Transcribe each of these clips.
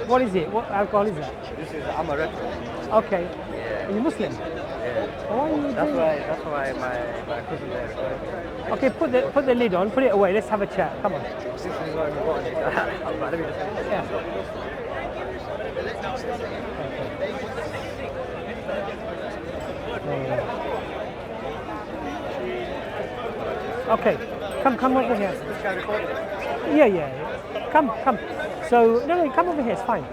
What is it? What alcohol is that? This is amaretto. Okay. Yeah. Are you Muslim? Yeah. Why are you doing that? That's why my cousin there. Okay, put the lid on, put it away. Let's have a chat. Come on. This is what I'm going. Let me just. Yeah. Okay, come over here. Yeah. Come. So no, come over here. It's fine.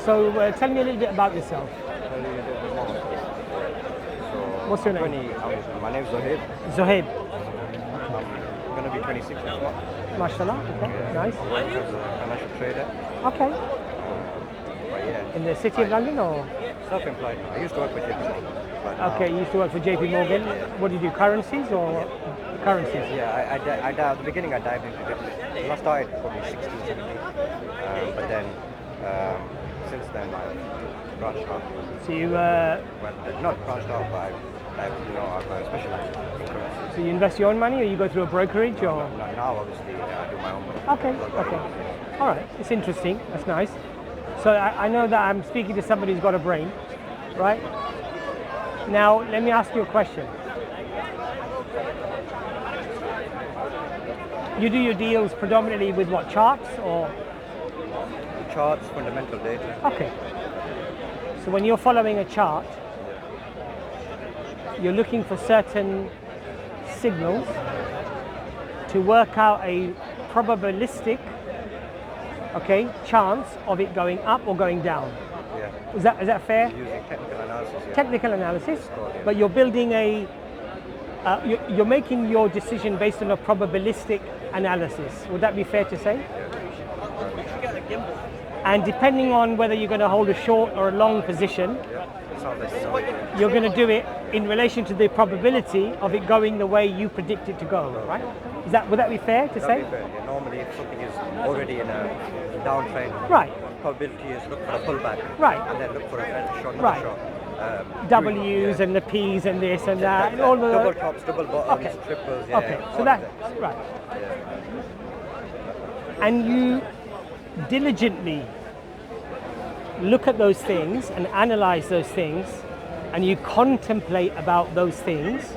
So tell me a little bit about yourself. What's your name? My name's Zohaib. Zohaib. I'm going to be 26 next month. Mashallah. Okay, nice. I work as a financial trader. Okay. But yeah, In the city of London or? self-employed. I used to work with JP. But now, Okay, you used to work for JP Morgan. What do you do? Currencies or currencies? Yeah, at the beginning I dived into it. When I started probably 16, 17. But then since then I've branched out. So you Well, not branched out, but I've specialized in currency. so you invest your own money or you go through a brokerage or? Now obviously I do my own money. Okay. All right, it's interesting. That's nice. So I know that I'm speaking to somebody who's got a brain, right? Now, let me ask you a question. You do your deals predominantly with what, charts or? Charts, fundamental data. Okay. So when you're following a chart, you're looking for certain signals to work out a probabilistic, chance of it going up or going down. Yeah. Is that fair? Using technical analysis. Yeah. Technical analysis, Yeah. but you're building you're making your decision based on a probabilistic analysis. Would that be fair to say? And depending on whether you're going to hold a short or a long position, you're going to do it in relation to the probability of it going the way you predict it to go, right? Would that be fair to say? That'd be fair. Yeah, normally if something is already in a downtrend, Right. probability is look for a pullback. Right. And then look for a short, Right. W's and the P's and this and that, and all the double tops, double bottoms, Okay. triples, yeah. Okay, all so of that's that. right. Yeah. And you diligently look at those things and analyze those things, and you contemplate about those things.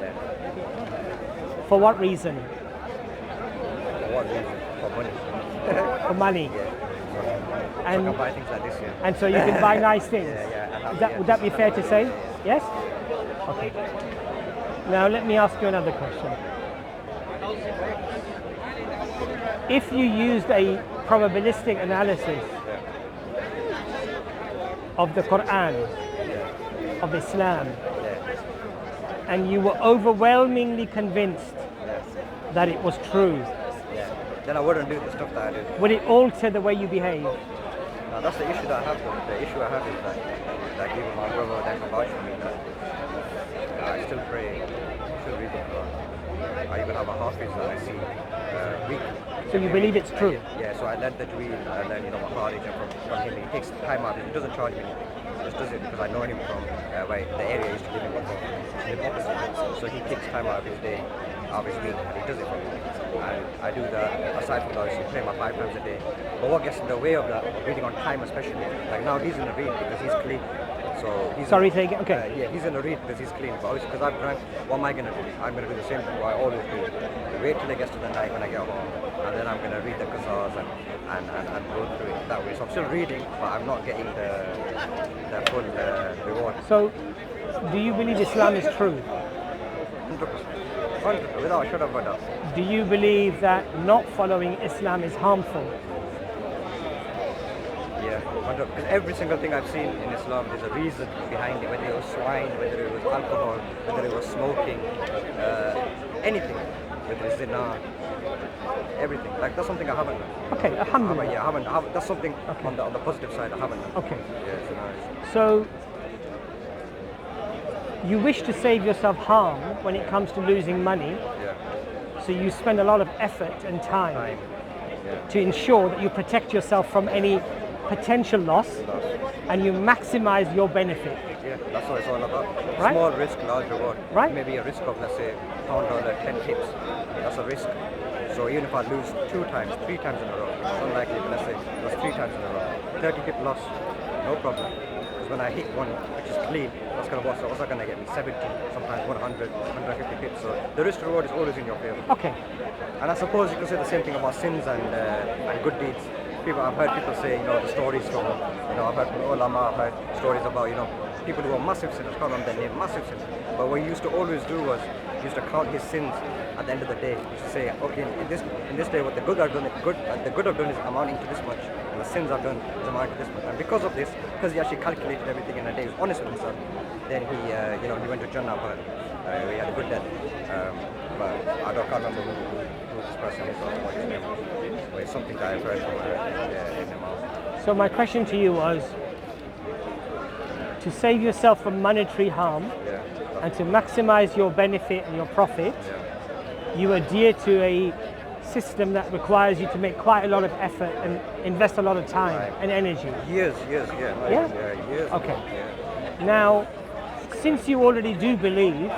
For what reason? For what reason? For money. For money. Yeah. So I And can buy things like this, yeah. and so you can buy nice things. Yeah. Would that be fair to say? Yes? Okay. Now let me ask you another question. If you used a probabilistic analysis of the Quran, of Islam, and you were overwhelmingly convinced that it was true, Then I wouldn't do the stuff that I do. would it alter the way you behave? Now that's the issue that I have though. The issue I have is that even my brother that can vouch for me that I still pray, still read the Quran. I even have a hafiz that I see weekly. So you believe it's true? Yeah, so I learned the tweet and then my Kharij from him. He takes time out. He doesn't charge me anything. He just does it because I know him from the area he used to live in. He lives opposite. So he takes time out of his day, out of his week, and he does it for me. And I do that aside from that. I pray my 5 times a day. But what gets in the way of that, reading on time especially, like now he's in the read because he's clean. So he's Sorry, take it. Okay. yeah, he's in the read because he's clean. But obviously, because I've drank, what am I going to do? I'm going to do the same thing what I always do. Wait till it gets to the night when I get home, and then I'm going to read the qasas and go through it that way. So I'm still reading, but I'm not getting the full reward. So, do you believe Islam is true? 100%. Without a shadow of a doubt. Do you believe that not following Islam is harmful? Yeah, 100%. Because every single thing I've seen in Islam, there's a reason behind it. Whether it was swine, whether it was alcohol, whether it was smoking, anything. Whether it's zina, everything. Like that's something I haven't done. Okay, alhamdulillah. Yeah, I haven't. That's something on the positive side I haven't done. Okay. Yeah, so nice. So, you wish to save yourself harm when it comes to losing money, Yeah. so you spend a lot of effort and time Time. Yeah. to ensure that you protect yourself from any potential loss and you maximize your benefit. Yeah, that's what it's all about. Right. Small risk, large reward. Right. Maybe a risk of, let's say, $1, 10 tips. That's a risk. So even if I lose 2 times, 3 times in a row, it's unlikely. Let's say 30 pip loss, no problem. Because when I hit one which is clean, that's gonna what's also gonna get me 70, sometimes 100, 150 pips. So the risk reward is always in your favor. Okay. And I suppose you can say the same thing about sins and good deeds. I've heard people say, the stories from, I've heard from ulama, I've heard stories about, people who are massive sinners, can't remember their name, massive sinners. But what he used to always do was, he used to count his sins at the end of the day. He used to say, okay, in this day, what the good I've done, the good I've done is amounting to this much, and the sins I've done is amounting to this much. And because of this, because he actually calculated everything in a day, he was honest with himself, then he went to Jannah, but he had a good death. But can't remember who this person is or what his name was. But it's something that I've heard from in the mouth. So my question to you was, to save yourself from monetary harm and to maximize your benefit and your profit, you adhere to a system that requires you to make quite a lot of effort and invest a lot of time and energy. Years, years. Okay. Now, since you already do believe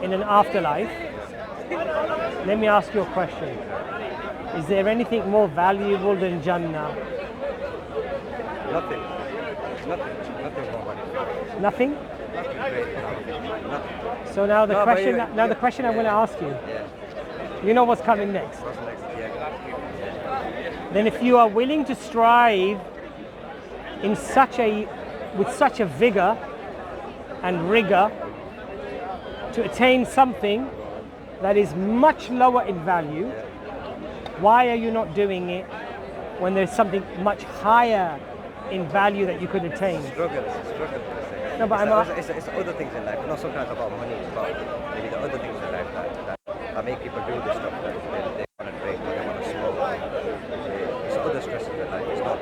in an afterlife, let me ask you a question. Is there anything more valuable than Jannah? Nothing more valuable. Nothing? Nothing great, nothing. So now the question I'm going to ask you. You know what's coming next? What's next? Then if you are willing to strive with such a vigor and rigor to attain something that is much lower in value, why are you not doing it when there's something much higher in value that you could attain? Struggle. No, but it's other things in life, not sometimes about money, it's about maybe the other things in life that make people do this stuff, that they want to drink, they want to smoke. It's other stresses in life, it's not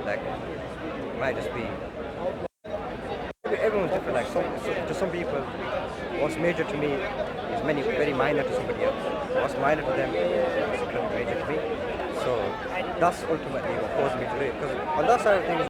like, it might just be, everyone's different. Like to some people, what's major to me is very minor to somebody else. What's minor to them is incredibly major to me. So that's ultimately what caused me to do it. Because on that side of things,